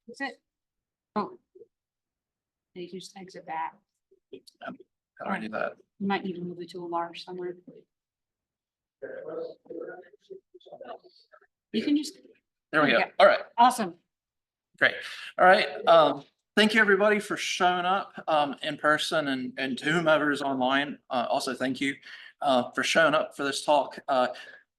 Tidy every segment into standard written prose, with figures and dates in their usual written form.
Is it? Oh. They just exit back. How do I do that? You might need to move it to a large somewhere. You can just. There we go. Okay. All right, Awesome. great. All right. Thank you everybody for showing up in person and to whomever is online. Also, thank you for showing up for this talk,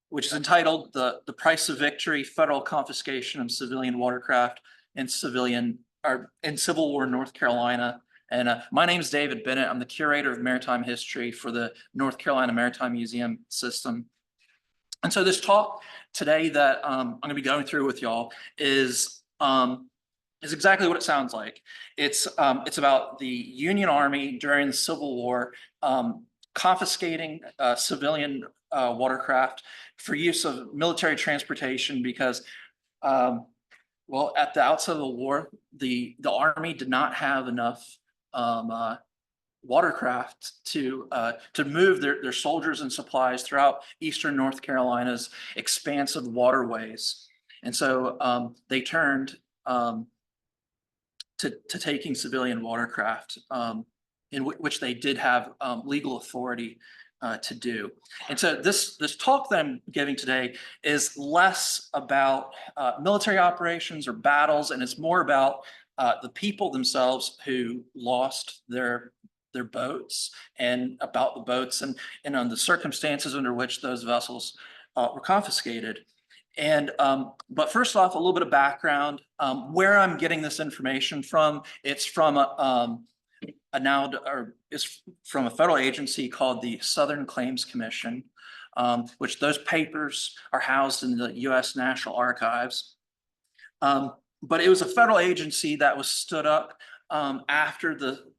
which is entitled The Price of Victory, Federal Confiscation of Civilian Watercraft in Civil War North Carolina. And my name is David Bennett. I'm the curator of maritime history for the North Carolina Maritime Museum System. And so this talk today that I'm going to be going through with y'all is exactly what it sounds like. It's about the Union Army during the Civil War confiscating civilian watercraft for use of military transportation because, well, at the outset of the war, the Army did not have enough watercraft to move their soldiers and supplies throughout eastern North Carolina's expansive waterways. And so they turned to taking civilian watercraft, in which they did have legal authority to do. And so this talk that I'm giving today is less about military operations or battles, and it's more about the people themselves who lost their boats, and about the boats and on the circumstances under which those vessels were confiscated. And but first off, a little bit of background where I'm getting this information from. It's from it's from a federal agency called the Southern Claims Commission, which those papers are housed in the U.S. National Archives. But it was a federal agency that was stood up after the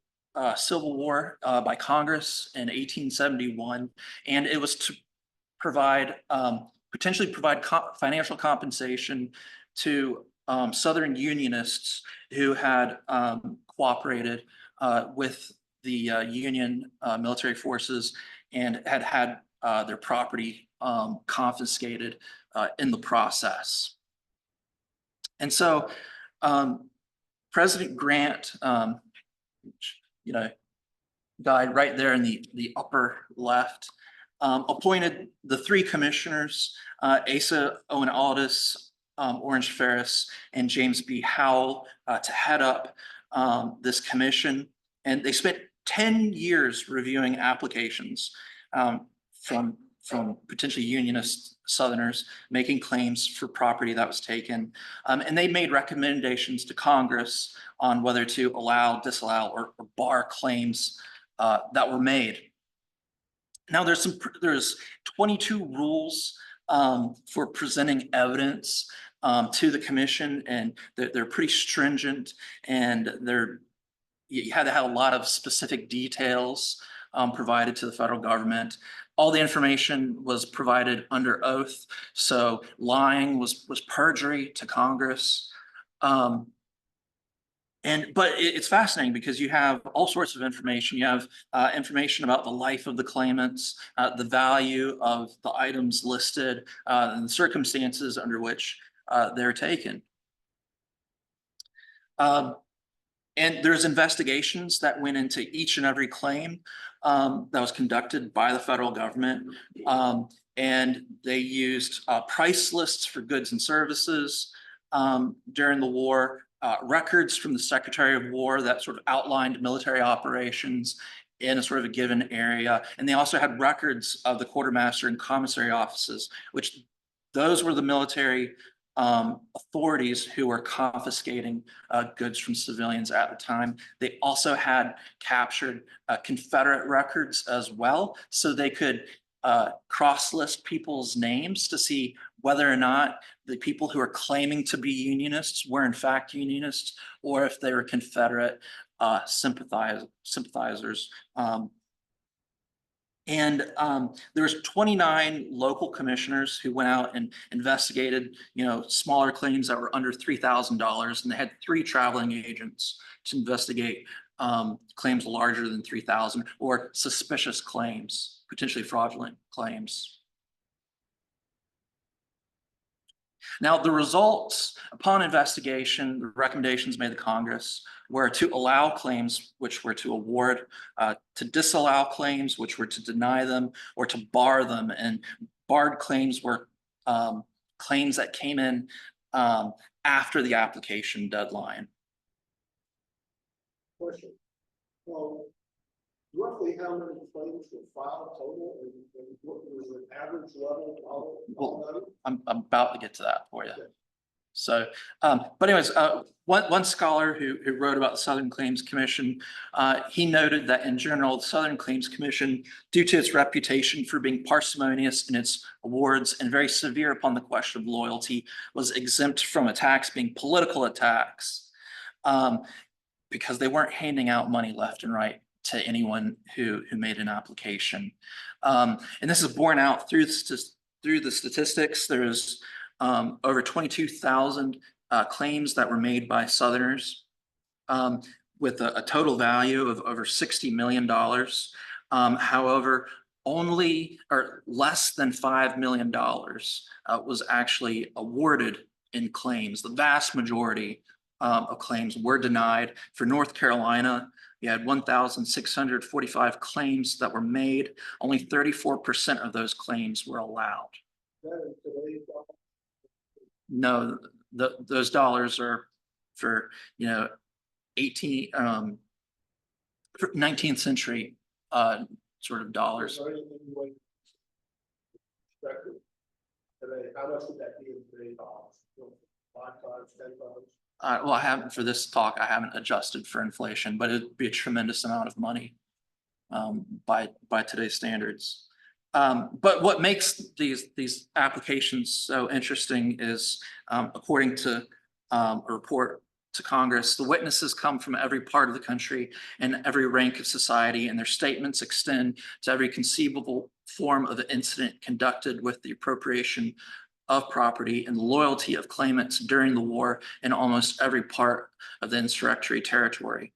Civil War by Congress in 1871, and it was to provide potentially provide financial compensation to Southern Unionists who had cooperated with the Union military forces and had their property confiscated in the process. And so President Grant, died right there in the upper left, appointed the three commissioners, Asa Owen Aldis, Orange Ferris, and James B. Howell, to head up this commission. And they spent 10 years reviewing applications from potentially Unionist Southerners making claims for property that was taken. And they made recommendations to Congress on whether to allow, disallow, or bar claims that were made. Now there's 22 rules for presenting evidence to the commission, and they're pretty stringent, and you had to have a lot of specific details provided to the federal government. All the information was provided under oath, so lying was perjury to Congress. But it's fascinating because you have all sorts of information. You have information about the life of the claimants, the value of the items listed, and the circumstances under which they're taken. And there's investigations that went into each and every claim that was conducted by the federal government. And they used price lists for goods and services during the war. Records from the Secretary of War that sort of outlined military operations in a sort of a given area. And they also had records of the quartermaster and commissary offices, which those were the military authorities who were confiscating goods from civilians at the time. They also had captured Confederate records as well, so they could cross-list people's names to see whether or not the people who are claiming to be Unionists were in fact Unionists, or if they were Confederate sympathizers. There was 29 local commissioners who went out and investigated, smaller claims that were under $3,000, and they had 3 traveling agents to investigate claims larger than $3,000 or suspicious claims, potentially fraudulent claims. Now, the results upon investigation, the recommendations made to Congress were to allow claims which were to award, to disallow claims which were to deny them, or to bar them. And barred claims were claims that came in after the application deadline. Question. Well, roughly how many claims were filed total, and what was the average level of all of them? I'm about to get to that for you. Okay. So, but anyways, one scholar who wrote about the Southern Claims Commission, he noted that in general, the Southern Claims Commission, due to its reputation for being parsimonious in its awards and very severe upon the question of loyalty, was exempt from attacks being political attacks, because they weren't handing out money left and right to anyone who made an application. And this is borne out through the statistics. There's over 22,000 claims that were made by Southerners, with a total value of over $60 million. However, only or less than $5 million was actually awarded in claims. The vast majority of claims were denied. For North Carolina, you had 1,645 claims that were made. Only 34% of those claims were allowed. No, those dollars are for, 19th century sort of dollars. How much would that be in today's dollars? 5 times, 10 times? Well, I haven't, for this talk, I haven't adjusted for inflation, but it'd be a tremendous amount of money by today's standards. But what makes these applications so interesting is, according to a report to Congress, the witnesses come from every part of the country and every rank of society, and their statements extend to every conceivable form of incident conducted with the appropriation of property and the loyalty of claimants during the war in almost every part of the insurrectory territory.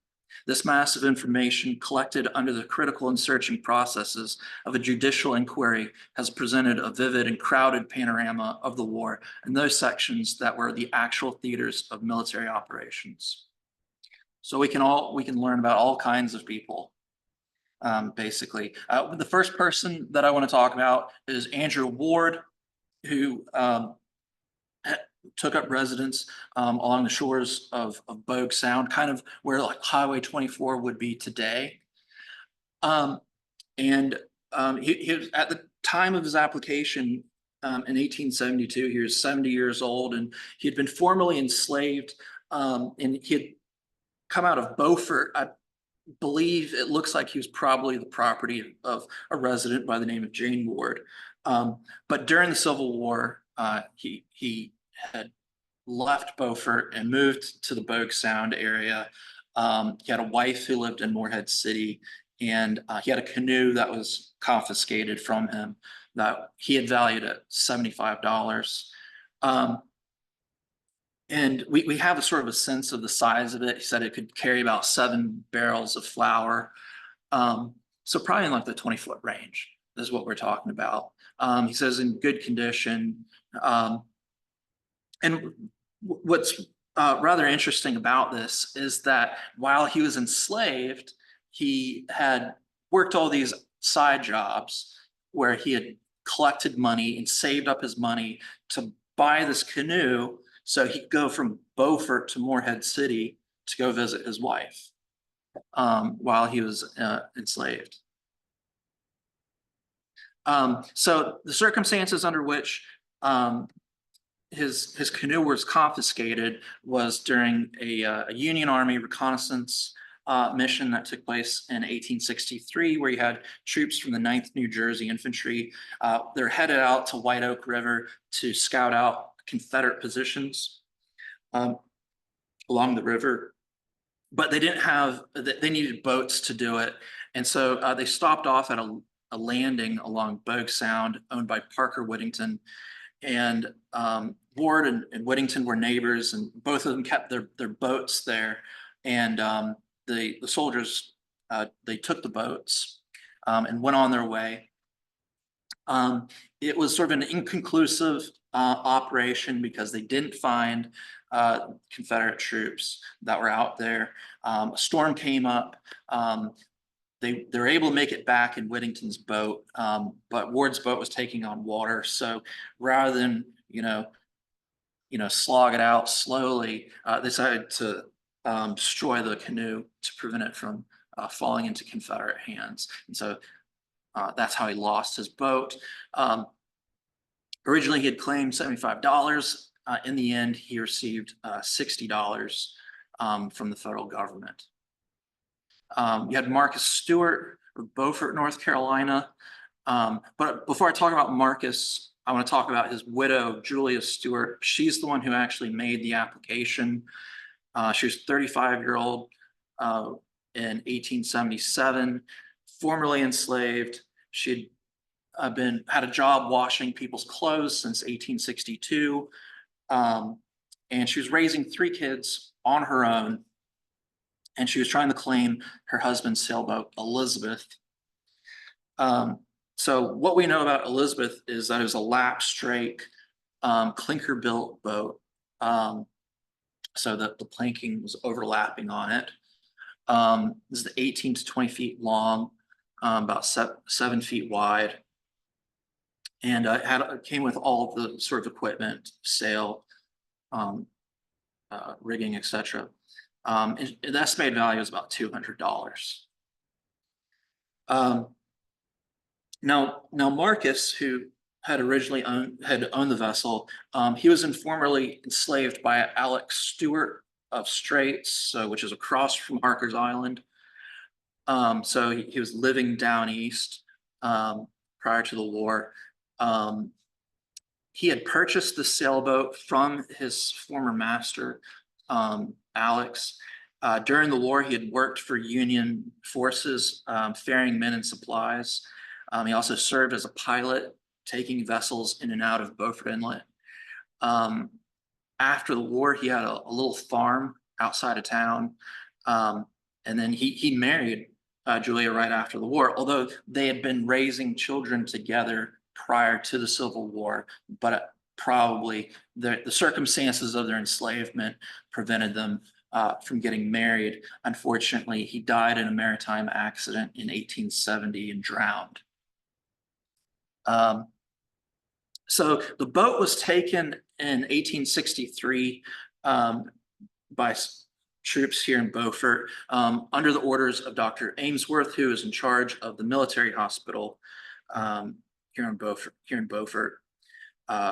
This massive information, collected under the critical and searching processes of a judicial inquiry, has presented a vivid and crowded panorama of the war and those sections that were the actual theaters of military operations. So we can learn about all kinds of people, basically. The first person that I want to talk about is Andrew Ward, who took up residence along the shores of Bogue Sound, kind of where like Highway 24 would be today. He was, at the time of his application in 1872, he was 70 years old, and he had been formerly enslaved, and he had come out of Beaufort. I believe it looks like he was probably the property of a resident by the name of Jane Ward. But during the Civil War, he had left Beaufort and moved to the Bogue Sound area. He had a wife who lived in Morehead City, and he had a canoe that was confiscated from him that he had valued at $75. And we have a sort of a sense of the size of it. He said it could carry about 7 barrels of flour. So probably in like the 20-foot range is what we're talking about. He says in good condition. And what's rather interesting about this is that while he was enslaved, he had worked all these side jobs where he had collected money and saved up his money to buy this canoe so he could go from Beaufort to Morehead City to go visit his wife while he was enslaved. So the circumstances under which his canoe was confiscated was during a Union Army reconnaissance mission that took place in 1863, where you had troops from the 9th New Jersey Infantry. They're headed out to White Oak River to scout out Confederate positions along the river, but they didn't have, they needed boats to do it. And so they stopped off at a landing along Bogue Sound owned by Parker Whittington. And Ward and Whittington were neighbors, and both of them kept their boats there. And the soldiers, they took the boats and went on their way. It was sort of an inconclusive operation because they didn't find Confederate troops that were out there. A storm came up. They were able to make it back in Whittington's boat, but Ward's boat was taking on water. So rather than slog it out slowly, they decided to destroy the canoe to prevent it from falling into Confederate hands. And so that's how he lost his boat. Originally, he had claimed $75. In the end, he received $60 from the federal government. You had Marcus Stewart of Beaufort, North Carolina. But before I talk about Marcus, I want to talk about his widow, Julia Stewart. She's the one who actually made the application. She was 35-year-old in 1877, formerly enslaved. She'd had a job washing people's clothes since 1862. And she was raising 3 kids on her own. And she was trying to claim her husband's sailboat, Elizabeth. So what we know about Elizabeth is that it was a lap strake, clinker-built boat. So that the planking was overlapping on it. This is 18 to 20 feet long, about 7 feet wide. And it came with all of the sort of equipment, sail, rigging, etc. The estimated value is about $200. Now Marcus, who had originally owned the vessel, he was informally enslaved by Alex Stewart of Straits, which is across from Harker's Island. So he was living down east prior to the war. He had purchased the sailboat from his former master, Alex. During the war, he had worked for Union forces, ferrying men and supplies. He also served as a pilot, taking vessels in and out of Beaufort Inlet. After the war, he had a little farm outside of town. And then he married Julia right after the war, although they had been raising children together prior to the Civil War, but probably the circumstances of their enslavement prevented them from getting married. Unfortunately, he died in a maritime accident in 1870 and drowned. So the boat was taken in 1863 by troops here in Beaufort under the orders of Dr. Ainsworth, who is in charge of the military hospital here in Beaufort,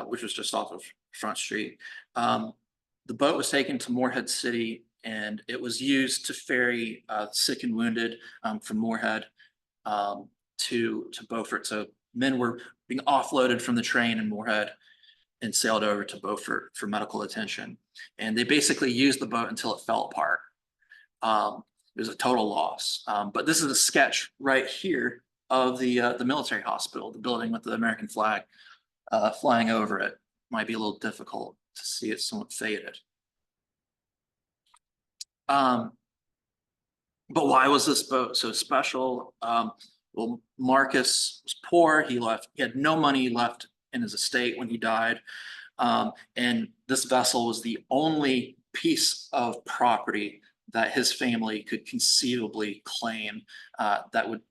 which was just off of Front Street. The boat was taken to Morehead City, and it was used to ferry sick and wounded from Morehead to Beaufort. So men were being offloaded from the train in Morehead and sailed over to Beaufort for medical attention. And they basically used the boat until it fell apart. It was a total loss. But this is a sketch right here of the military hospital, the building with the American flag flying over it. Might be a little difficult to see, it's somewhat faded. But why was this boat so special? Well, Marcus was poor. He had no money left in his estate when he died. And this vessel was the only piece of property that his family could conceivably claim that would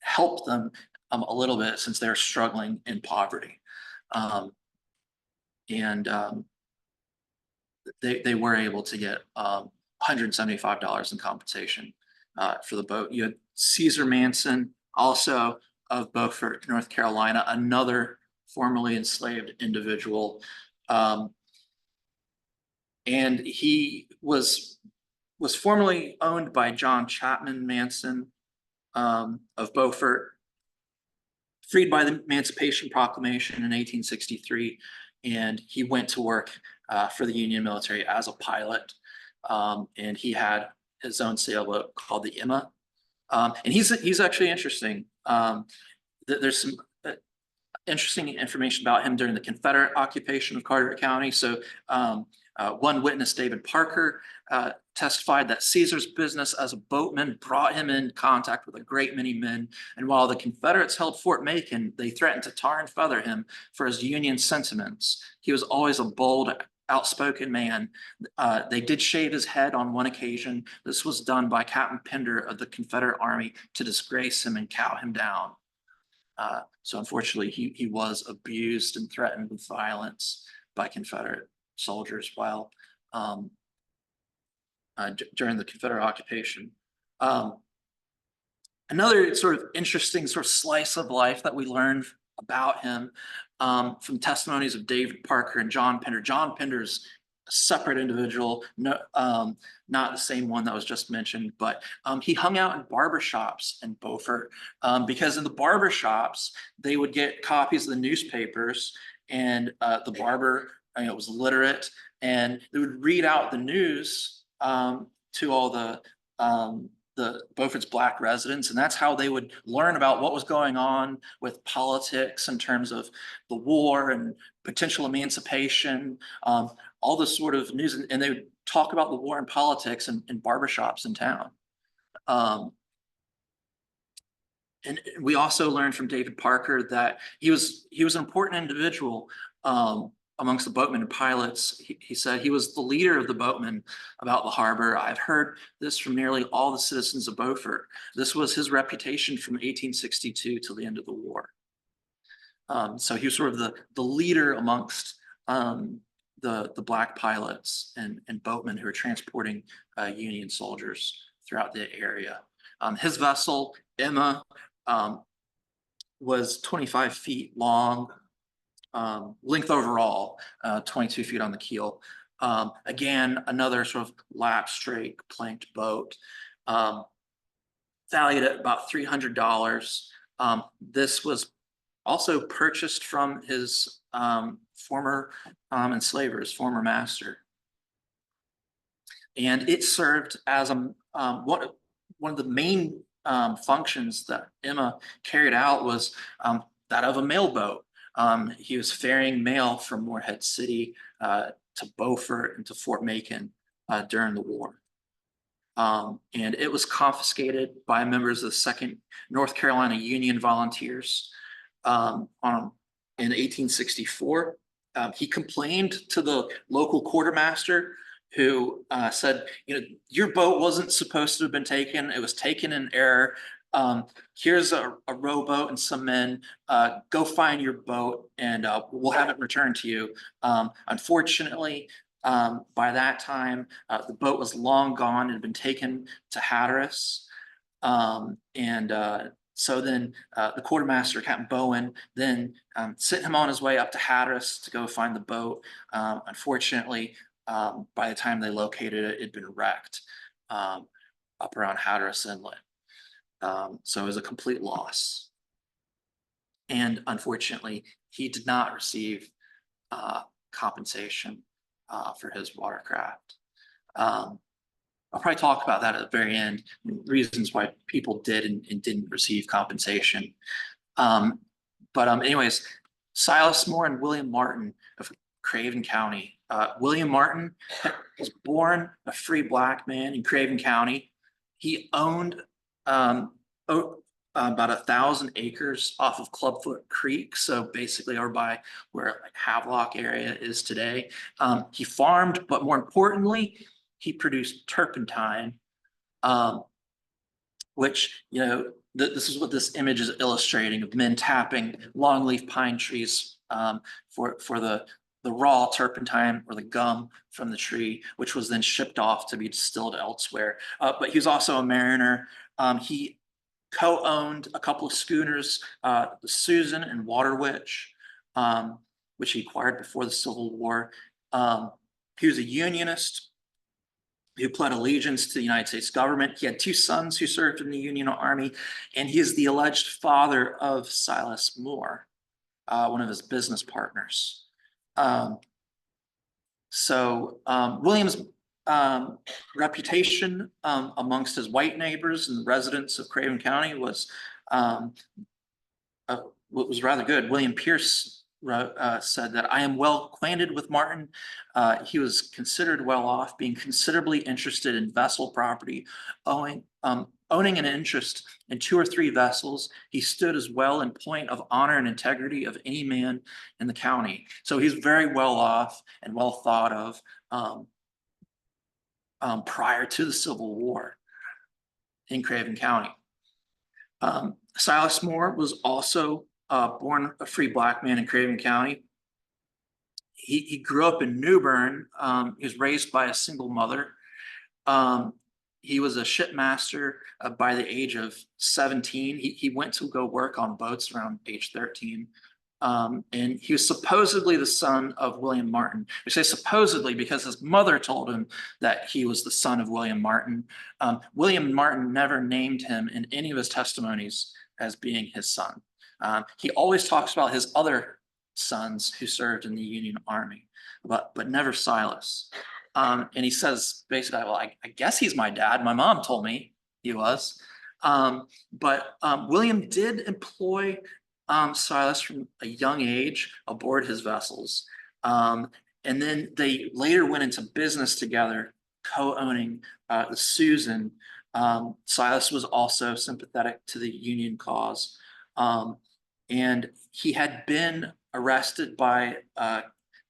help them a little bit, since they're struggling in poverty. They were able to get $175 in compensation for the boat. You had Caesar Manson, also of Beaufort, North Carolina, another formerly enslaved individual. And he was formerly owned by John Chapman Manson of Beaufort, freed by the Emancipation Proclamation in 1863. And he went to work for the Union military as a pilot. And he had his own sailboat called the Emma. And he's actually interesting. There's some interesting information about him during the Confederate occupation of Carteret County. So One witness, David Parker, testified that Caesar's business as a boatman brought him in contact with a great many men. And while the Confederates held Fort Macon, they threatened to tar and feather him for his Union sentiments. He was always a bold, outspoken man. They did shave his head on one occasion. This was done by Captain Pender of the Confederate Army to disgrace him and cow him down. So unfortunately, he was abused and threatened with violence by Confederate soldiers while during the Confederate occupation. Another sort of interesting sort of slice of life that we learned about him from testimonies of David Parker and John Pender. John Pender's a separate individual, no, not the same one that was just mentioned, but he hung out in barbershops in Beaufort because in the barbershops, they would get copies of the newspapers, and the barber was literate, and they would read out the news to all the Beaufort's Black residents, and that's how they would learn about what was going on with politics in terms of the war and potential emancipation, all this sort of news, and they would talk about the war and politics in barbershops in town. And we also learned from David Parker that he was an important individual amongst the boatmen and pilots. He said he was the leader of the boatmen about the harbor. I've heard this from nearly all the citizens of Beaufort. This was his reputation from 1862 till the end of the war. So he was sort of the leader amongst the Black pilots and boatmen who were transporting Union soldiers throughout the area. His vessel, Emma, was 25 feet long, length overall, 22 feet on the keel. Again, another sort of lap straight planked boat, valued at about $300. This was also purchased from his former enslaver, his former master. And it served as one of the main functions that Emma carried out was that of a mail boat. He was ferrying mail from Morehead City to Beaufort and to Fort Macon during the war. And it was confiscated by members of the 2nd North Carolina Union Volunteers in 1864. He complained to the local quartermaster, who said, your boat wasn't supposed to have been taken. It was taken in error. Here's a rowboat and some men. Go find your boat and we'll have it returned to you. Unfortunately, by that time, the boat was long gone and had been taken to Hatteras. So then the quartermaster, Captain Bowen, then sent him on his way up to Hatteras to go find the boat. Unfortunately, by the time they located it, it had been wrecked up around Hatteras Inlet. So it was a complete loss. And unfortunately, he did not receive compensation for his watercraft. I'll probably talk about that at the very end, reasons why people did and didn't receive compensation. Anyways, Silas Moore and William Martin of Craven County. William Martin was born a free Black man in Craven County. He owned about 1,000 acres off of Clubfoot Creek, so basically over by where Havelock area is today. He farmed, but more importantly, he produced turpentine, which, this is what this image is illustrating, of men tapping longleaf pine trees for the raw turpentine or the gum from the tree, which was then shipped off to be distilled elsewhere. But he was also a mariner. He co-owned a couple of schooners, the Susan and Water Witch, which he acquired before the Civil War. He was a Unionist who pled allegiance to the United States government. He had 2 sons who served in the Union Army, and he is the alleged father of Silas Moore, one of his business partners. William's reputation amongst his white neighbors and residents of Craven County was rather good. William Pierce said that I am well acquainted with Martin. He was considered well off, being considerably interested in vessel property, owning an interest in 2 or 3 vessels. He stood as well in point of honor and integrity of any man in the county. So he's very well off and well thought of prior to the Civil War in Craven County. Silas Moore was also born a free black man in Craven County. He grew up in New Bern. He was raised by a single mother. He was a shipmaster by the age of 17. He went to go work on boats around age 13. And he was supposedly the son of William Martin. We say supposedly because his mother told him that he was the son of William Martin. William Martin never named him in any of his testimonies as being his son. He always talks about his other sons who served in the Union Army, but never Silas. And he says basically, well, I guess he's my dad. My mom told me he was. But William did employ Silas from a young age aboard his vessels. And then they later went into business together, co-owning the Susan. Silas was also sympathetic to the Union cause. And he had been arrested by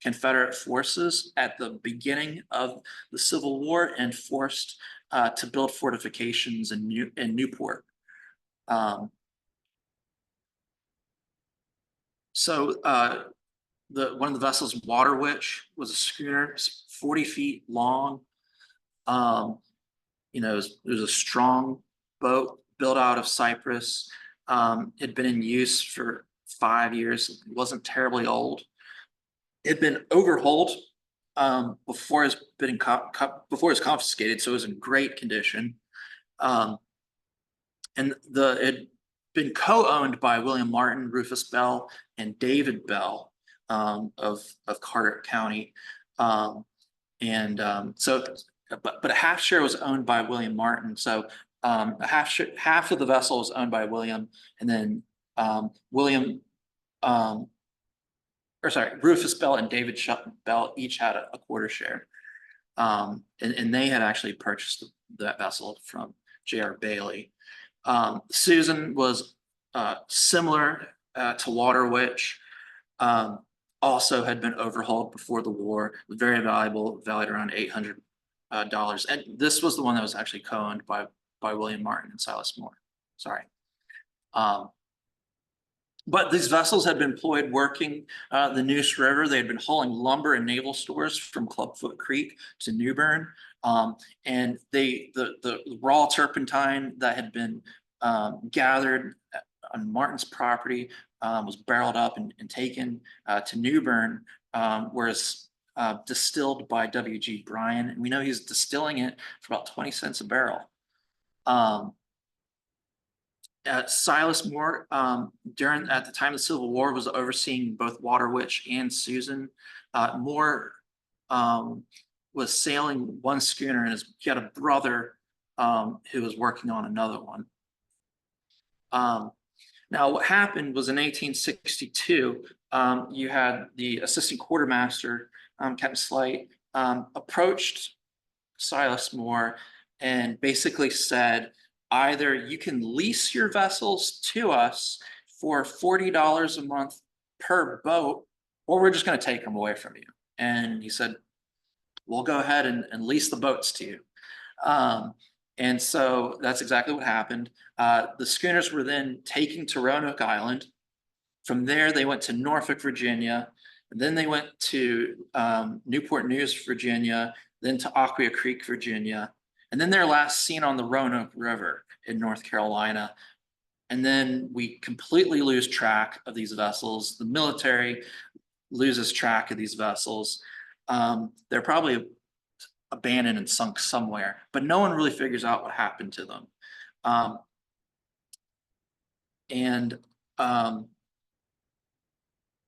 Confederate forces at the beginning of the Civil War and forced to build fortifications in Newport. So one of the vessels, Water Witch, was a schooner, 40 feet long. It was a strong boat built out of Cyprus. It had been in use for 5 years. It wasn't terribly old. It had been overhauled before it was confiscated, so it was in great condition. And it had been co-owned by William Martin, Rufus Bell, and David Bell of Carteret County. But a half share was owned by William Martin. So half of the vessel was owned by William, and then Rufus Bell and David Bell each had a quarter share. And they had actually purchased that vessel from J.R. Bailey. Susan was similar to Water Witch, also had been overhauled before the war, very valuable, valued around $800. And this was the one that was actually co-owned by William Martin and Silas Moore. Sorry. But these vessels had been employed working the Neuse River. They had been hauling lumber and naval stores from Clubfoot Creek to New Bern. And the raw turpentine that had been gathered on Martin's property was barreled up and taken to New Bern, where it's distilled by W.G. Bryan. And we know he's distilling it for about 20 cents a barrel. Silas Moore, at the time of the Civil War, was overseeing both Water Witch and Susan. Moore was sailing one schooner, and he had a brother who was working on another one. Now, what happened was in 1862, you had the assistant quartermaster, Captain Slight, approached Silas Moore and basically said, either you can lease your vessels to us for $40 a month per boat, or we're just going to take them away from you. And he said, we'll go ahead and lease the boats to you. And so that's exactly what happened. The schooners were then taken to Roanoke Island. From there, they went to Norfolk, Virginia. And then they went to Newport News, Virginia, then to Aquia Creek, Virginia. And then they're last seen on the Roanoke River in North Carolina. And then we completely lose track of these vessels. The military loses track of these vessels. They're probably abandoned and sunk somewhere, but no one really figures out what happened to them.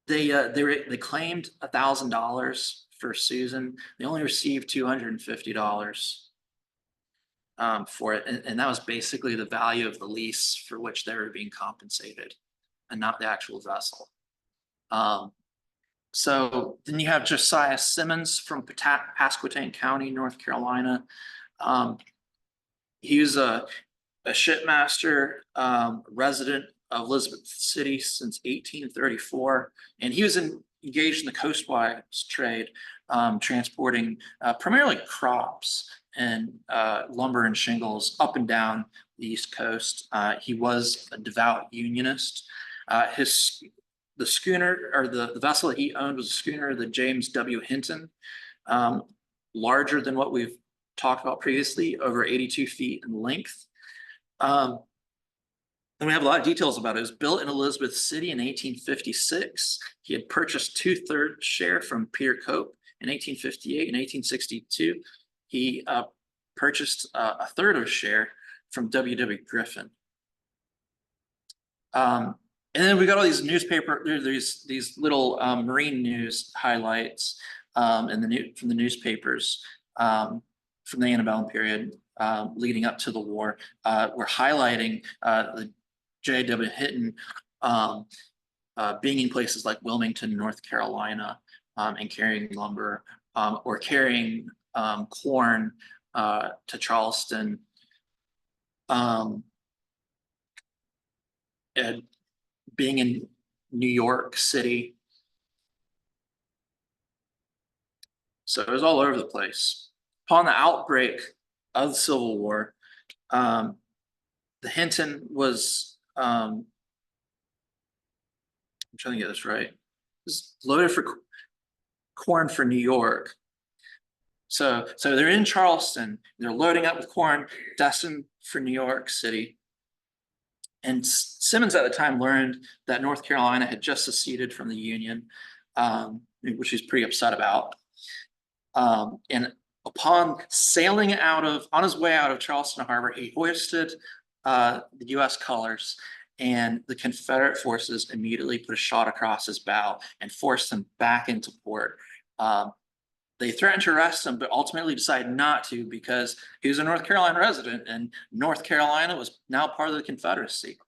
They claimed $1,000 for Susan. They only received $250 for it, and that was basically the value of the lease for which they were being compensated, and not the actual vessel. So then you have Josiah Simmons from Pasquotank County, North Carolina. He was a shipmaster, resident of Elizabeth City since 1834, and he was engaged in the coastwise trade, transporting primarily crops and lumber and shingles up and down the East Coast. He was a devout Unionist. The schooner, or the vessel that he owned, was a schooner, the James W. Hinton, larger than what we've talked about previously, over 82 feet in length. And we have a lot of details about it. It was built in Elizabeth City in 1856. He had purchased 2/3 share from Peter Cope in 1858. In 1862, he purchased a third of a share from W.W. Griffin. And then we got all these these little marine news highlights from the newspapers from the antebellum period leading up to the war. We're highlighting the J.W. Hinton being in places like Wilmington, North Carolina, and carrying lumber or carrying corn to Charleston. And being in New York City. So it was all over the place. Upon the outbreak of the Civil War, the Hinton was, I'm trying to get this right, was loaded for corn for New York. So they're in Charleston, they're loading up with corn destined for New York City. And Simmons at the time learned that North Carolina had just seceded from the Union, which he's pretty upset about. And upon sailing on his way out of Charleston Harbor, he hoisted the U.S. colors, and the Confederate forces immediately put a shot across his bow and forced him back into port. They threatened to arrest him, but ultimately decided not to because he was a North Carolina resident, and North Carolina was now part of the Confederacy.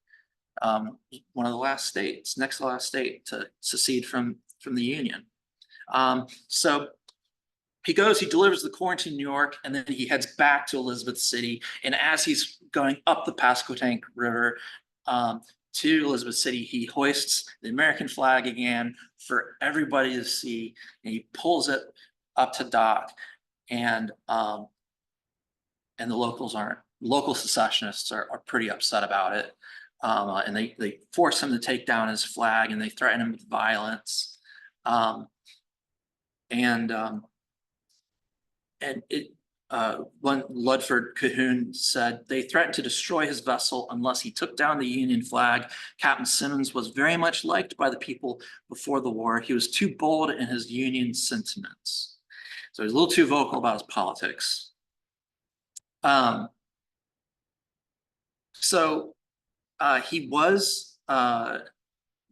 One of the last states, next to the last state to secede from the Union. So he delivers the corn to New York, and then he heads back to Elizabeth City. And as he's going up the Pasquotank River to Elizabeth City, he hoists the American flag again for everybody to see, and he pulls it up to dock, and the local secessionists are pretty upset about it, and they force him to take down his flag, and they threaten him with violence, one Ludford Cahoon said they threatened to destroy his vessel unless he took down the Union flag. Captain Simmons was very much liked by the people before the war. He was too bold in his Union sentiments. So he's a little too vocal about his politics. He was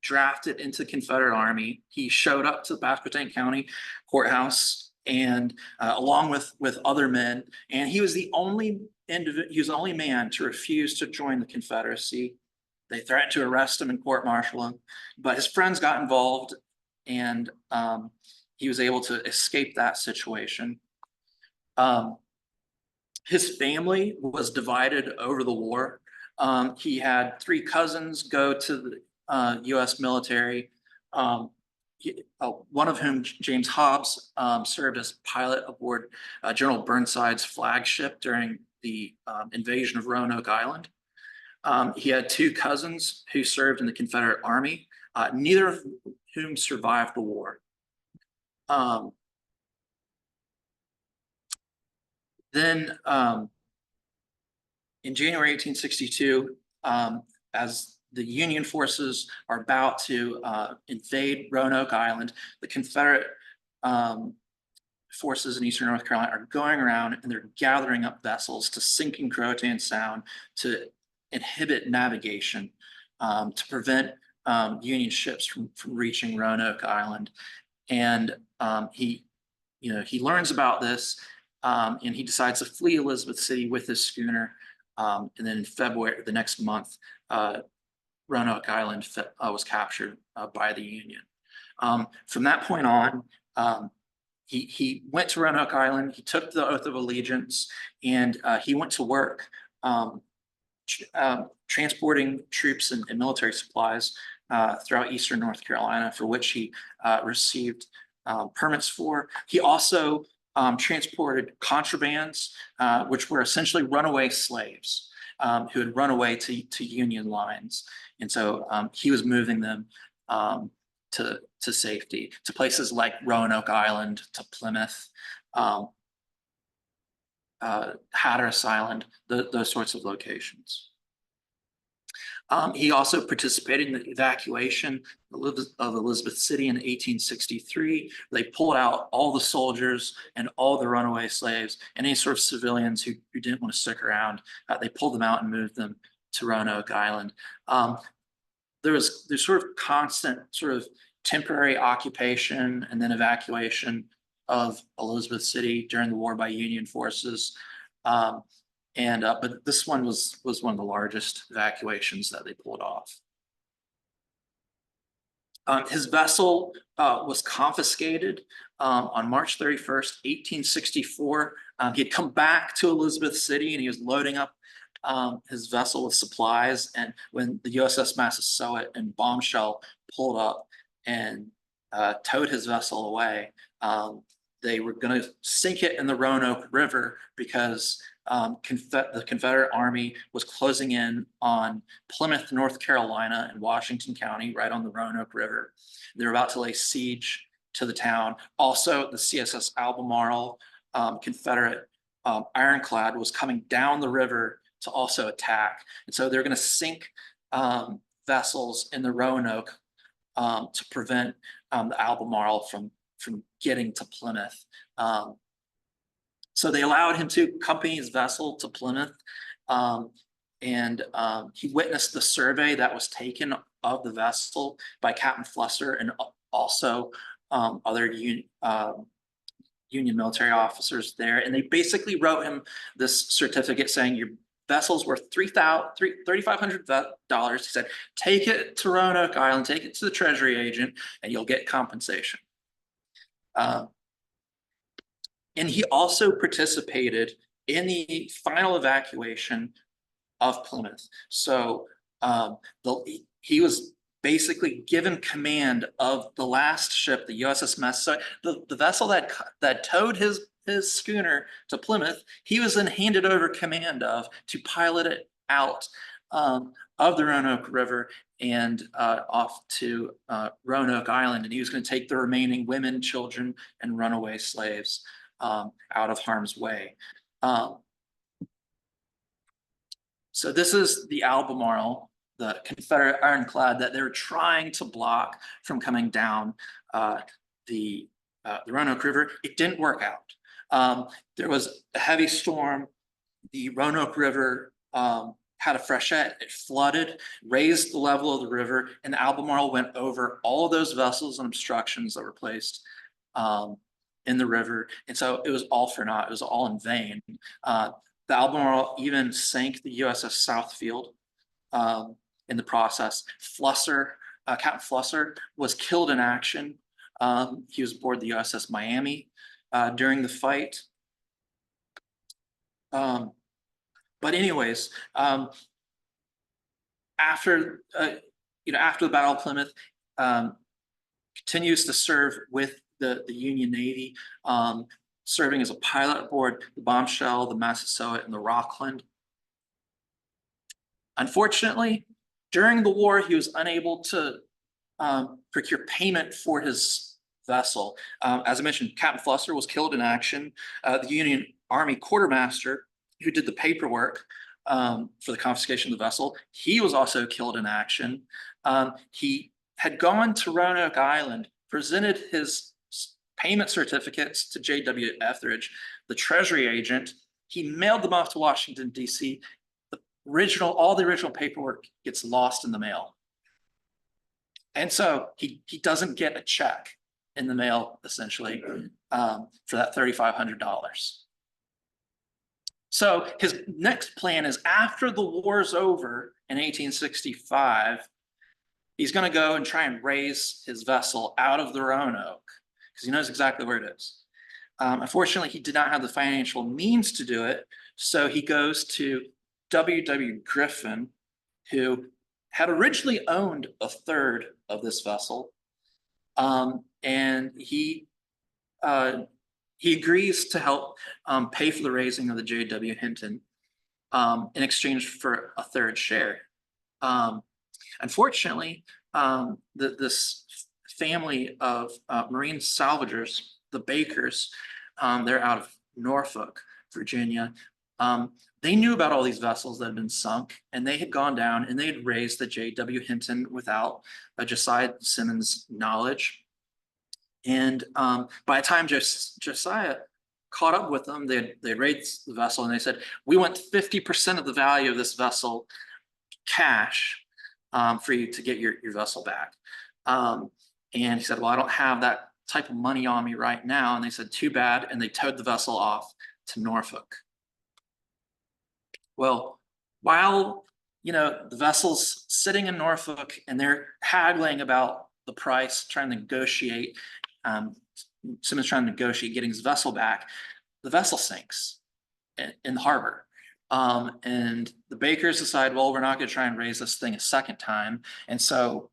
drafted into the Confederate Army. He showed up to the Pasquotank County courthouse, and along with other men, and he was the only man to refuse to join the Confederacy. They threatened to arrest him and court-martial him, but his friends got involved, and he was able to escape that situation. His family was divided over the war. He had 3 cousins go to the U.S. military, one of whom, James Hobbs, served as pilot aboard General Burnside's flagship during the invasion of Roanoke Island. He had 2 cousins who served in the Confederate Army, neither of whom survived the war. Then in January 1862, as the Union forces are about to invade Roanoke Island, the Confederate forces in eastern North Carolina are going around, and they're gathering up vessels to sink in Croatan Sound to inhibit navigation, to prevent Union ships from reaching Roanoke Island. And he learns about this, and he decides to flee Elizabeth City with his schooner. And then in February, the next month, Roanoke Island was captured by the Union. From that point on, he went to Roanoke Island, he took the oath of allegiance, and he went to work transporting troops and military supplies throughout eastern North Carolina, for which he received permits for. He also transported contrabands, which were essentially runaway slaves who had run away to Union lines. And so he was moving them to safety, to places like Roanoke Island, to Plymouth, Hatteras Island, those sorts of locations. He also participated in the evacuation of Elizabeth City in 1863. They pulled out all the soldiers and all the runaway slaves and any sort of civilians who didn't want to stick around. They pulled them out and moved them to Roanoke Island. There's sort of constant sort of temporary occupation and then evacuation of Elizabeth City during the war by Union forces. But this one was one of the largest evacuations that they pulled off. His vessel was confiscated on March 31st, 1864. He had come back to Elizabeth City and he was loading up his vessel with supplies. And when the USS Massasoit and Bombshell pulled up and towed his vessel away, they were going to sink it in the Roanoke River because the Confederate Army was closing in on Plymouth, North Carolina, and Washington County, right on the Roanoke River. They were about to lay siege to the town. Also, the CSS Albemarle, Confederate ironclad, was coming down the river to also attack. And so they're going to sink vessels in the Roanoke to prevent the Albemarle from getting to Plymouth. So they allowed him to accompany his vessel to Plymouth, and he witnessed the survey that was taken of the vessel by Captain Flusser and also other Union military officers there. And they basically wrote him this certificate saying, your vessel's worth $3,500. He said, take it to Roanoke Island, take it to the Treasury agent, and you'll get compensation. And he also participated in the final evacuation of Plymouth. So he was basically given command of the last ship, the USS Massasoit, the vessel that towed his schooner to Plymouth. He was then handed over command of to pilot it out of the Roanoke River and off to Roanoke Island. And he was going to take the remaining women, children, and runaway slaves out of harm's way. So this is the Albemarle, the Confederate ironclad that they're trying to block from coming down the Roanoke River. It didn't work out. There was a heavy storm. The Roanoke River had a freshet. It flooded, raised the level of the river, and the Albemarle went over all of those vessels and obstructions that were placed in the river. And so it was all for naught. It was all in vain. The Albemarle even sank the USS Southfield in the process. Captain Flusser was killed in action. He was aboard the USS Miami during the fight. But anyways, after the Battle of Plymouth, continues to serve with the Union Navy, serving as a pilot aboard the Bombshell, the Massasoit, and the Rockland. Unfortunately, during the war, he was unable to procure payment for his vessel. As I mentioned, Captain Flusser was killed in action. The Union Army quartermaster, who did the paperwork for the confiscation of the vessel, he was also killed in action. He had gone to Roanoke Island, presented his payment certificates to J.W. Etheridge, the Treasury agent. He mailed them off to Washington, D.C. All the original paperwork gets lost in the mail. And so he doesn't get a check in the mail, essentially, for that $3,500. So his next plan is, after the war's over in 1865, he's going to go and try and raise his vessel out of the Roanoke because he knows exactly where it is. Unfortunately, he did not have the financial means to do it, so he goes to W. Griffin, who had originally owned a third of this vessel, and he agrees to help pay for the raising of the J.W. Hinton in exchange for a third share. Unfortunately, this family of marine salvagers, the Bakers, they're out of Norfolk, Virginia. They knew about all these vessels that had been sunk, and they had gone down and they had raised the J.W. Hinton without Josiah Simmons' knowledge. And by the time Josiah caught up with them, they raised the vessel and they said, "We want 50% of the value of this vessel cash for you to get your vessel back." And he said, "Well, I don't have that type of money on me right now." And they said, "Too bad." And they towed the vessel off to Norfolk. Well, while the vessel's sitting in Norfolk and they're haggling about the price, trying to negotiate, Simmons trying to negotiate getting his vessel back, the vessel sinks in the harbor. And the Bakers decide, well, we're not going to try and raise this thing a second time. And so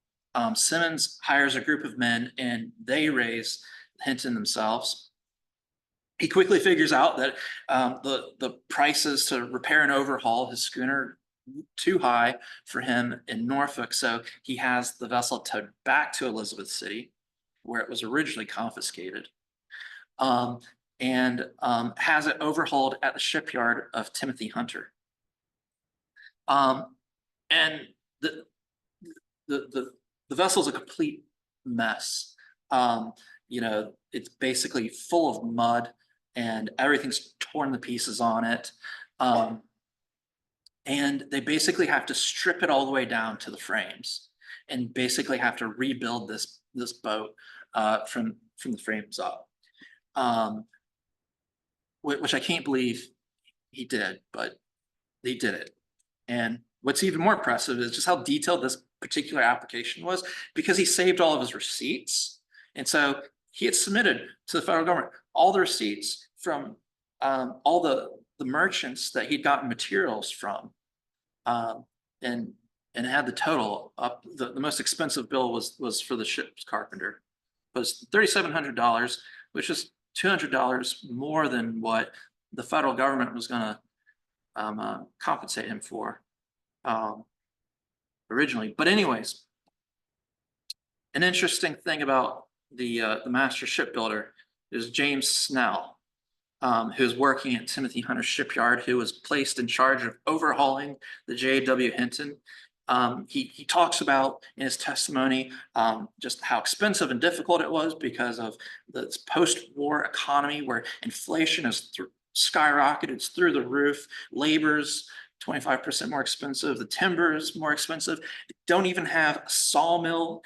Simmons hires a group of men and they raise Hinton themselves. He quickly figures out that the prices to repair and overhaul his schooner too high for him in Norfolk. So he has the vessel towed back to Elizabeth City, where it was originally confiscated, and has it overhauled at the shipyard of Timothy Hunter. And the vessel's a complete mess. It's basically full of mud and everything's torn to pieces on it. And they basically have to strip it all the way down to the frames and basically have to rebuild this boat from the frames up. Which I can't believe he did, but he did it. And what's even more impressive is just how detailed this particular application was, because he saved all of his receipts. And so he had submitted to the federal government all the receipts from all the merchants that he'd gotten materials from, and had the total up. The most expensive bill was for the ship's carpenter, was $3,700, which is $200 more than what the federal government was going to compensate him for originally. But anyways, an interesting thing about the master shipbuilder is James Snell, who was working at Timothy Hunter Shipyard, who was placed in charge of overhauling the J.W. Hinton. He talks about in his testimony just how expensive and difficult it was because of this post-war economy where inflation is skyrocketed, it's through the roof, labor's 25% more expensive, the timber is more expensive. They don't even have a sawmill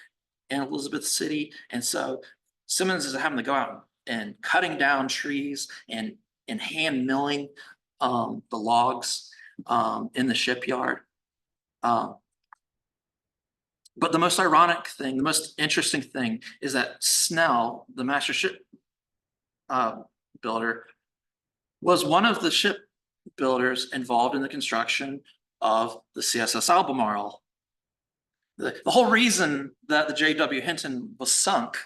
in Elizabeth City. And so Simmons is having to go out and cutting down trees and hand milling the logs in the shipyard. But the most ironic thing, the most interesting thing is that Snell, the master ship builder, was one of the shipbuilders involved in the construction of the CSS Albemarle. The whole reason that the J.W. Hinton was sunk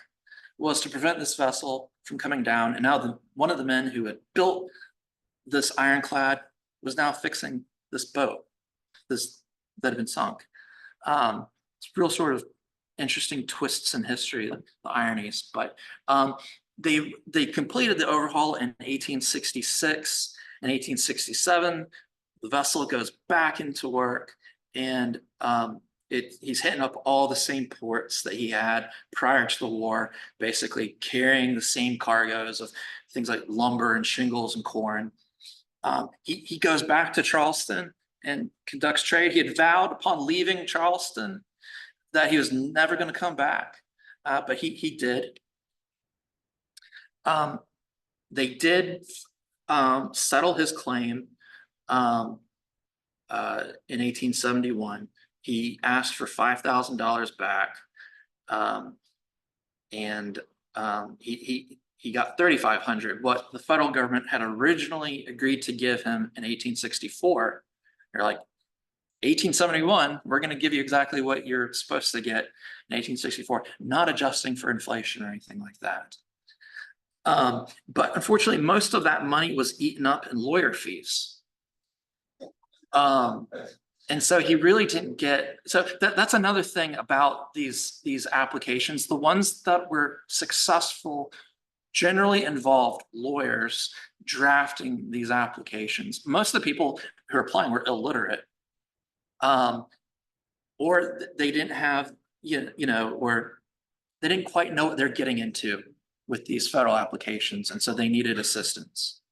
was to prevent this vessel from coming down. And now one of the men who had built this ironclad was now fixing this boat that had been sunk. It's real sort of interesting twists in history, the ironies. But they completed the overhaul in 1866 and 1867. The vessel goes back into work, and he's hitting up all the same ports that he had prior to the war, basically carrying the same cargoes of things like lumber and shingles and corn. He goes back to Charleston and conducts trade. He had vowed upon leaving Charleston that he was never going to come back, but he did. They did settle his claim in 1871. He asked for $5,000 back. And he got 3,500. What the federal government had originally agreed to give him in 1864. They're like, 1871, we're going to give you exactly what you're supposed to get in 1864, not adjusting for inflation or anything like that. But unfortunately, most of that money was eaten up in lawyer fees. And so he really didn't get, so that's another thing about these applications. The ones that were successful generally involved lawyers drafting these applications. Most of the people who are applying were illiterate. Or they didn't have, or they didn't quite know what they're getting into with these federal applications, and so they needed assistance.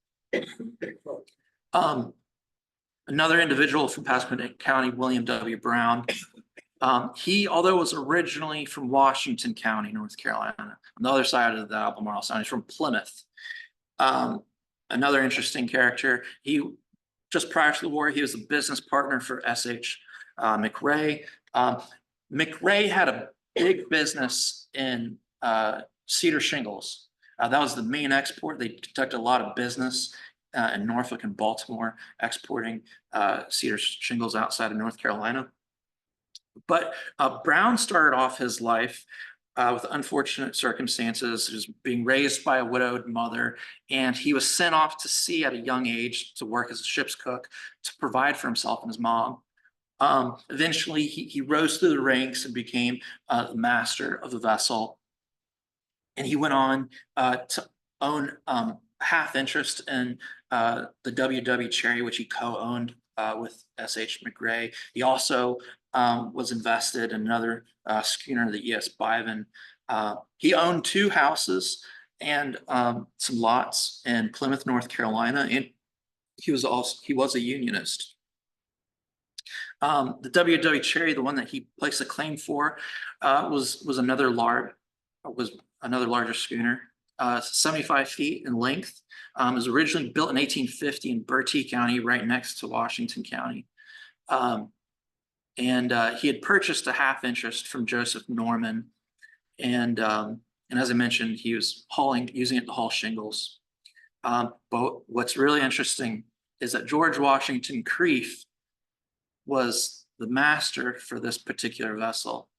Another individual from Pasquotank County, William W. Brown. He, although was originally from Washington County, North Carolina, on the other side of the Albemarle Sound, he's from Plymouth. Another interesting character. He, just prior to the war, he was a business partner for S.H. McRae. McRae had a big business in cedar shingles. That was the main export. They conducted a lot of business in Norfolk and Baltimore, exporting cedar shingles outside of North Carolina. But Brown started off his life with unfortunate circumstances. He was being raised by a widowed mother, and he was sent off to sea at a young age to work as a ship's cook to provide for himself and his mom. Eventually, he rose through the ranks and became the master of the vessel. And he went on to own half interest in the WW Cherry, which he co-owned with S.H. McRae. He also was invested in another schooner, the E.S. Byron. He owned 2 houses and some lots in Plymouth, North Carolina, and he was a unionist. The WW Cherry, the one that he placed a claim for, was another larger schooner, 75 feet in length. It was originally built in 1850 in Bertie County, right next to Washington County. And he had purchased a half interest from Joseph Norman. And as I mentioned, he was using it to haul shingles. But what's really interesting is that George Washington Creef was the master for this particular vessel.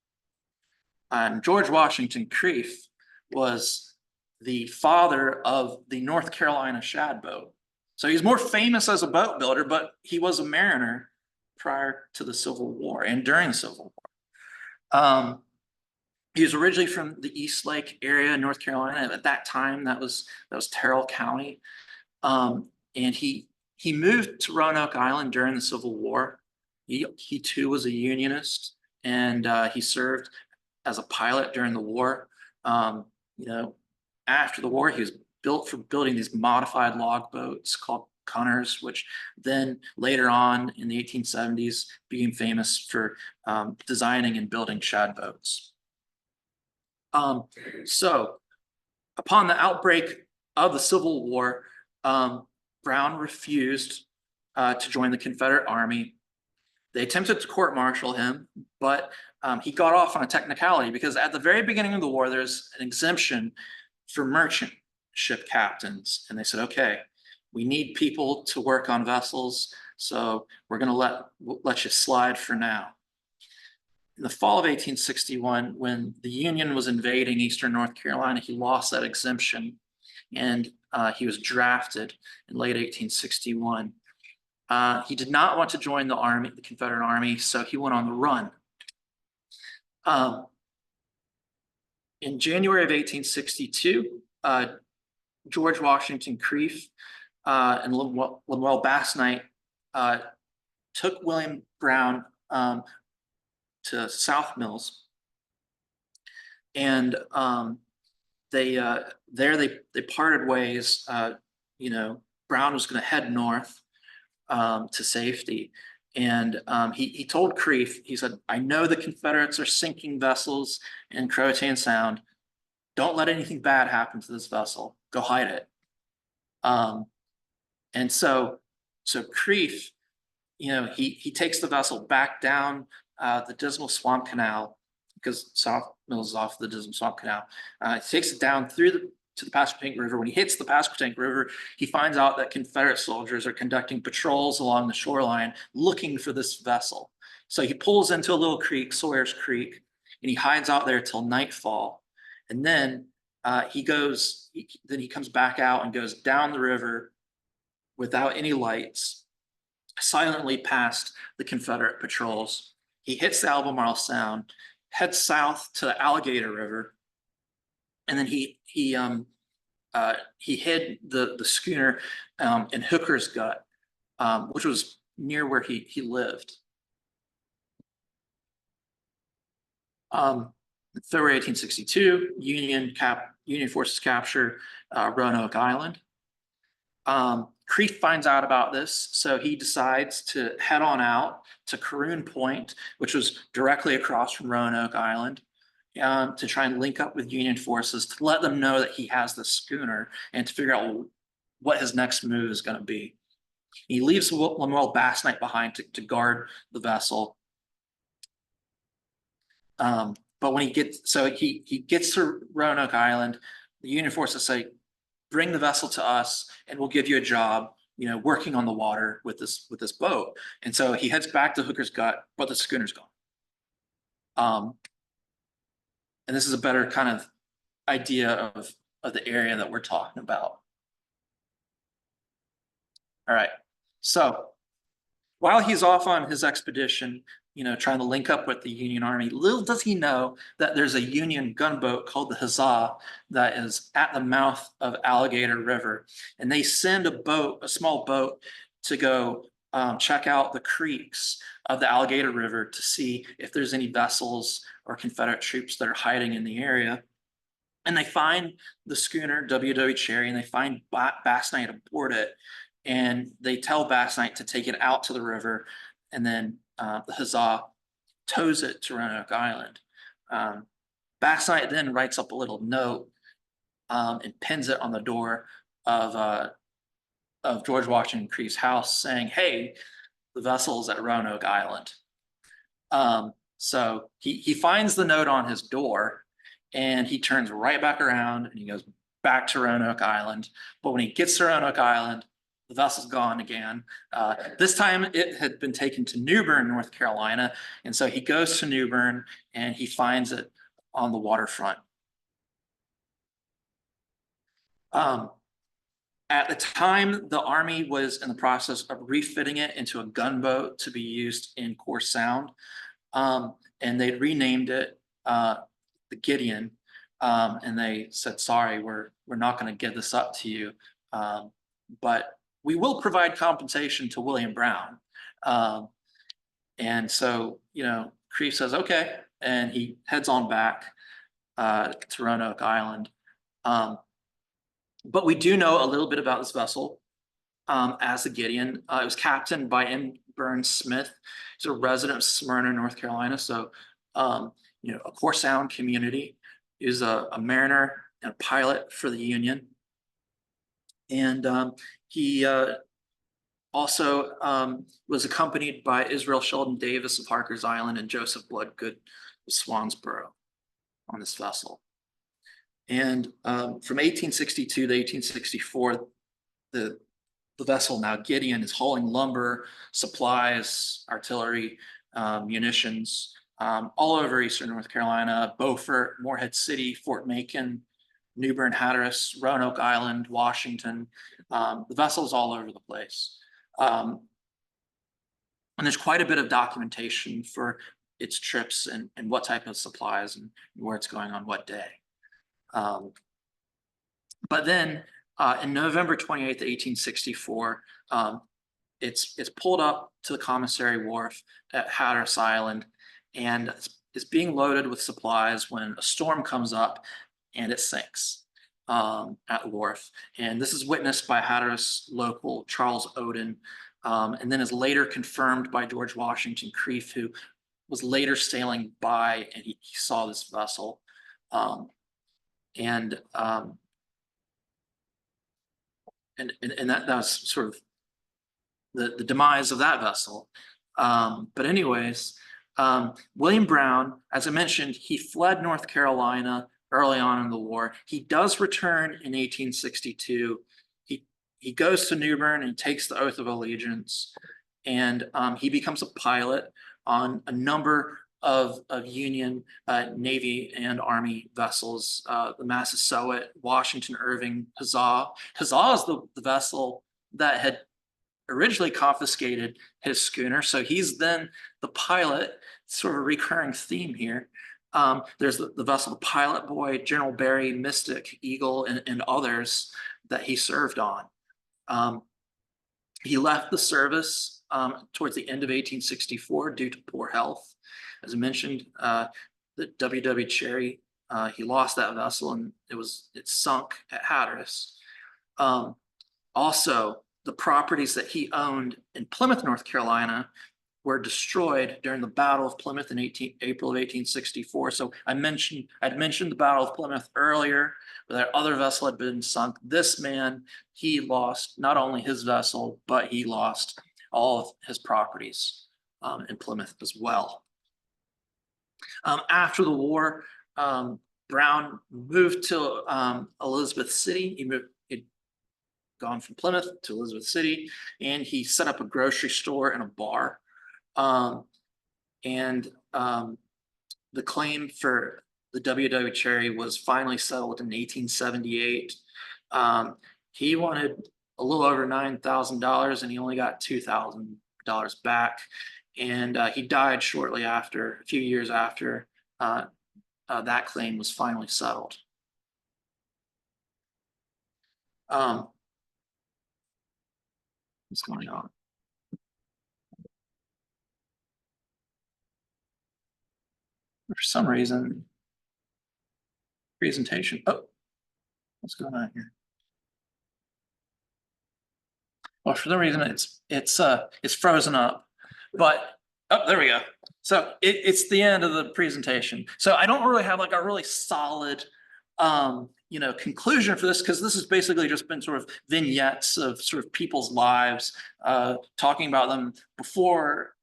And George Washington Creef was the father of the North Carolina shad boat. So he's more famous as a boat builder, but he was a mariner prior to the Civil War and during the Civil War. He was originally from the East Lake area in North Carolina. At that time, that was Terrell County. And he moved to Roanoke Island during the Civil War. He too was a unionist, and he served as a pilot during the war. After the war, he was built for building these modified log boats called cunners, which then later on in the 1870s became famous for designing and building shad boats. So upon the outbreak of the Civil War, Brown refused to join the Confederate Army. They attempted to court-martial him, but he got off on a technicality because at the very beginning of the war, there's an exemption for merchant ship captains. And they said, okay, we need people to work on vessels, so we're going to let you slide for now. In the fall of 1861, when the Union was invading Eastern North Carolina, he lost that exemption, and he was drafted in late 1861. He did not want to join the army, the Confederate Army, so he went on the run. In January of 1862, George Washington Creef and Lemuel Bassnight took William Brown to South Mills, and they parted ways. Brown was going to head north to safety. And he told Creef, he said, I know the Confederates are sinking vessels in Croatan Sound. Don't let anything bad happen to this vessel. Go hide it. And so Creef, he takes the vessel back down the Dismal Swamp Canal, because South Mills is off the Dismal Swamp Canal. He takes it down through to the Pasquotank River. When he hits the Pasquotank River, he finds out that Confederate soldiers are conducting patrols along the shoreline looking for this vessel. So he pulls into a little creek, Sawyer's Creek, and he hides out there till nightfall. And then he comes back out and goes down the river without any lights, silently past the Confederate patrols. He hits the Albemarle Sound, heads south to the Alligator River, and then he hid the schooner in Hooker's Gut, which was near where he lived. February 1862, Union forces capture Roanoke Island. Creef finds out about this, so he decides to head on out to Caroon Point, which was directly across from Roanoke Island, to try and link up with Union forces to let them know that he has the schooner and to figure out what his next move is going to be. He leaves Lemuel Bass Knight behind to guard the vessel. But when he gets to Roanoke Island, the Union forces say, bring the vessel to us and we'll give you a job, working on the water with this boat. And so he heads back to Hooker's Gut, but the schooner's gone. And this is a better kind of idea of the area that we're talking about. All right. So while he's off on his expedition, trying to link up with the Union Army, little does he know that there's a Union gunboat called the Huzzah that is at the mouth of Alligator River. And they send a small boat to go check out the creeks of the Alligator River to see if there's any vessels or Confederate troops that are hiding in the area. And they find the schooner W.W. Cherry, and they find Bass Knight aboard it. And they tell Bass Knight to take it out to the river, and then the Huzzah tows it to Roanoke Island. Bass Knight then writes up a little note and pins it on the door of George Washington Creef's house, saying, "Hey, the vessel's at Roanoke Island." So he finds the note on his door, and he turns right back around and he goes back to Roanoke Island. But when he gets to Roanoke Island, the vessel's gone again. This time it had been taken to New Bern, North Carolina. And so he goes to New Bern and he finds it on the waterfront. At the time, the Army was in the process of refitting it into a gunboat to be used in Corps Sound. And they'd renamed it the Gideon. And they said, sorry, we're not going to give this up to you. But we will provide compensation to William Brown. And so, Creef says, okay. And he heads on back to Roanoke Island. But we do know a little bit about this vessel as the Gideon. It was captained by M. Burns Smith. He's a resident of Smyrna, North Carolina. So, a Corps Sound community. He was a mariner and a pilot for the Union. And he also was accompanied by Israel Sheldon Davis of Harker's Island and Joseph Bloodgood of Swansboro on this vessel. And from 1862 to 1864, the vessel, now Gideon, is hauling lumber, supplies, artillery, munitions, all over eastern North Carolina, Beaufort, Morehead City, Fort Macon, New Bern, Hatteras, Roanoke Island, Washington. The vessel's all over the place. And there's quite a bit of documentation for its trips and what type of supplies and where it's going on what day. But then in November 28th, 1864, it's pulled up to the commissary wharf at Hatteras Island, and it's being loaded with supplies when a storm comes up and it sinks at the wharf. And this is witnessed by Hatteras local Charles Oden, and then is later confirmed by George Washington Creef, who was later sailing by and he saw this vessel. And that was sort of the demise of that vessel. But anyways, William Brown, as I mentioned, he fled North Carolina early on in the war. He does return in 1862. He goes to New Bern and takes the oath of allegiance, and he becomes a pilot on a number of Union Navy and Army vessels, the Massasoit, Washington Irving, Huzzah. Huzzah is the vessel that had originally confiscated his schooner. So he's then the pilot, sort of a recurring theme here. There's the vessel, the Pilot Boy, General Barry, Mystic, Eagle, and others that he served on. He left the service towards the end of 1864 due to poor health. As I mentioned, the W.W. Cherry, he lost that vessel and it sunk at Hatteras. Also, the properties that he owned in Plymouth, North Carolina, were destroyed during the Battle of Plymouth in April of 1864. So I'd mentioned the Battle of Plymouth earlier, where that other vessel had been sunk. This man, he lost not only his vessel, but he lost all of his properties in Plymouth as well. After the war, Brown moved to Elizabeth City. He'd gone from Plymouth to Elizabeth City, and he set up a grocery store and a bar. The claim for the W.W. Cherry was finally settled in 1878. He wanted a little over $9,000 and he only got $2,000 back. And he died shortly after, a few years after that claim was finally settled. What's going on? For some reason, presentation. Oh, what's going on here? Well, for some reason it's frozen up, but oh, there we go. So it's the end of the presentation. So I don't really have like a really solid conclusion for this, because this has basically just been sort of vignettes of sort of people's lives, talking about them before,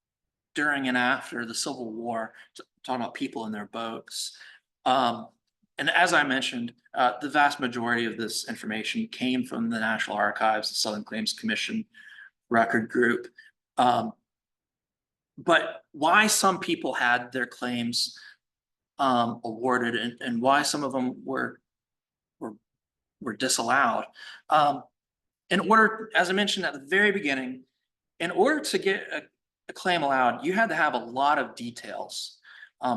during, and after the Civil War, talking about people in their boats. And as I mentioned, the vast majority of this information came from the National Archives, the Southern Claims Commission record group. But why some people had their claims awarded and why some of them were disallowed. In order, as I mentioned at the very beginning, in order to get a claim allowed, you had to have a lot of details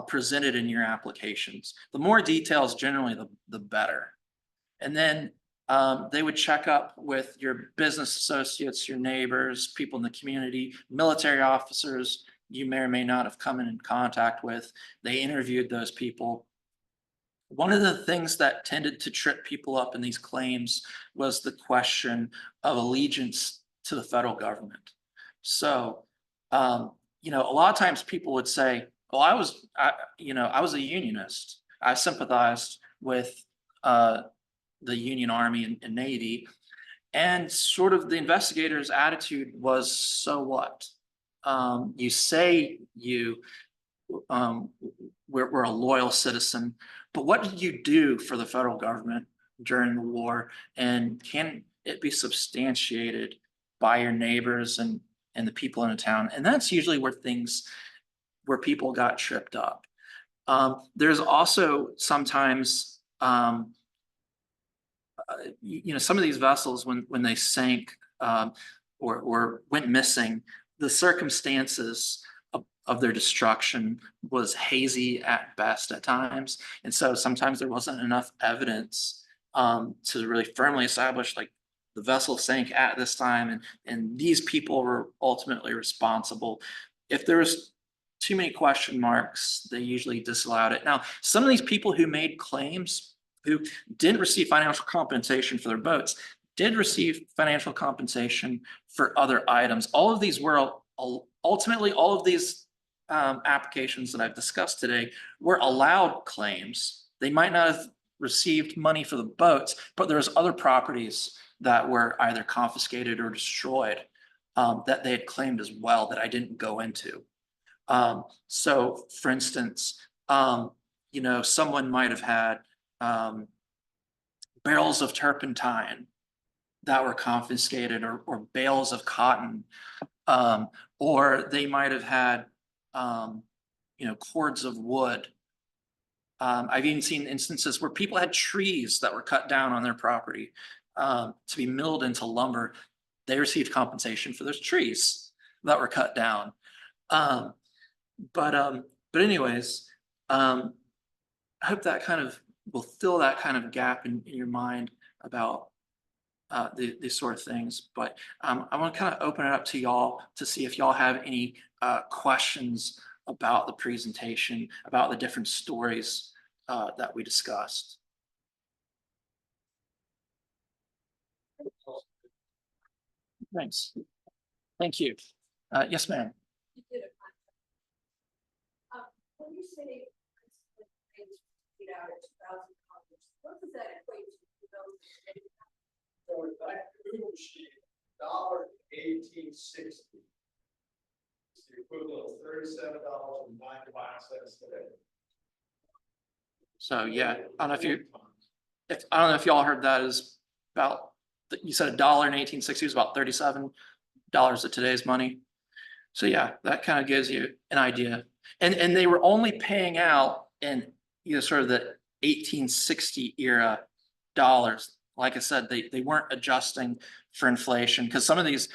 presented in your applications. The more details, generally, the better. And then they would check up with your business associates, your neighbors, people in the community, military officers you may or may not have come in contact with. They interviewed those people. One of the things that tended to trip people up in these claims was the question of allegiance to the federal government. So, a lot of times people would say, well, I was a unionist. I sympathized with the Union Army and Navy. And sort of the investigator's attitude was, so what? You say we're a loyal citizen, but what did you do for the federal government during the war? And can it be substantiated by your neighbors and the people in a town? And that's usually where people got tripped up. There's also sometimes, some of these vessels, when they sank or went missing, the circumstances of their destruction was hazy at best at times. And so sometimes there wasn't enough evidence to really firmly establish, like, the vessel sank at this time and these people were ultimately responsible. If there was too many question marks, they usually disallowed it. Now, some of these people who made claims, who didn't receive financial compensation for their boats, did receive financial compensation for other items. All of these were ultimately, all of these applications that I've discussed today were allowed claims. They might not have received money for the boats, but there's other properties that were either confiscated or destroyed that they had claimed as well that I didn't go into. So for instance, you know, someone might have had, barrels of turpentine that were confiscated, or bales of cotton. Or they might have had, you know, cords of wood. I've even seen instances where people had trees that were cut down on their property, to be milled into lumber. They received compensation for those trees that were cut down. Um, but anyways, I hope that kind of will fill that kind of gap in your mind about these sort of things. But I want to kind of open it up to y'all to see if y'all have any questions about the presentation, about the different stories that we discussed. Thanks. Thank you. Yes, ma'am. You did a when you say $2,000, what does that equate to those? So that Google sheet, $1.1860. It's the equivalent of $37.95 today. So yeah, I don't know if y'all heard that is about, you said $1 in 1860 was about $37 of today's money. So yeah, that kind of gives you an idea. And they were only paying out in, you know, sort of the 1860 era dollars. Like I said, they weren't adjusting for inflation, because some of these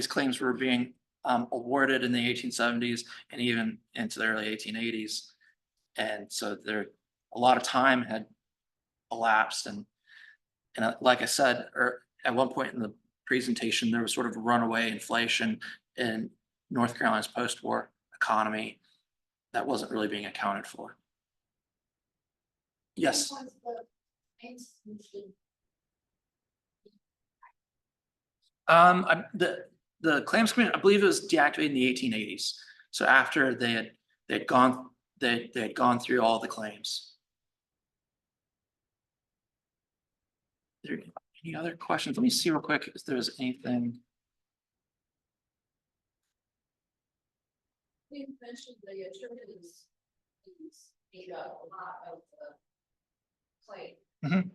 claims were being awarded in the 1870s and even into the early 1880s. And so there, a lot of time had elapsed, and like I said, at one point in the presentation, there was sort of runaway inflation in North Carolina's post-war economy that wasn't really being accounted for. Yes. The claims commission, I believe it was deactivated in the 1880s. So after they had gone through all the claims. Are there any other questions? Let me see real quick if there's anything. You mentioned the attorneys fees made up a lot of the claim. Mhm.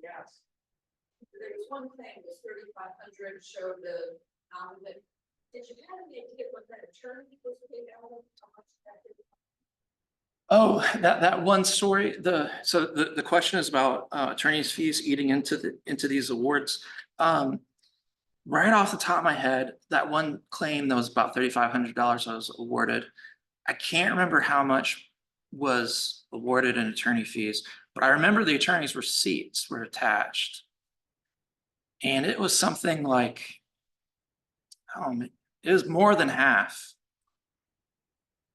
Yes. There was one thing, was 3,500 showed the that. Did you have any idea what that attorney was paid out of? How much that did? Oh, that one story. So the question is about attorneys' fees eating into these awards. Right off the top of my head, that one claim that was about $3,500 that was awarded. I can't remember how much was awarded in attorney fees, but I remember the attorney's receipts were attached. And it was something like, it was more than half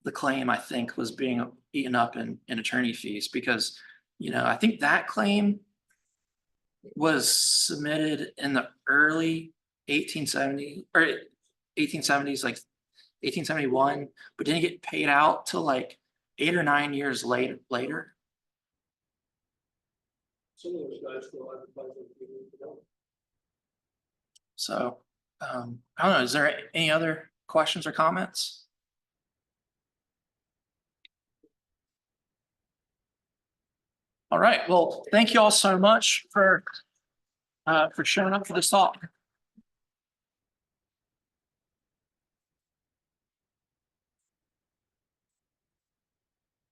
the claim, I think, was being eaten up in attorney fees, because, you know, I think that claim was submitted in the early 1870s or 1870s, like 1871, but didn't get paid out till like 8 or 9 years later. Some of those guys still have the budget. So I don't know, is there any other questions or comments? All right, well, thank you all so much for showing up for this talk.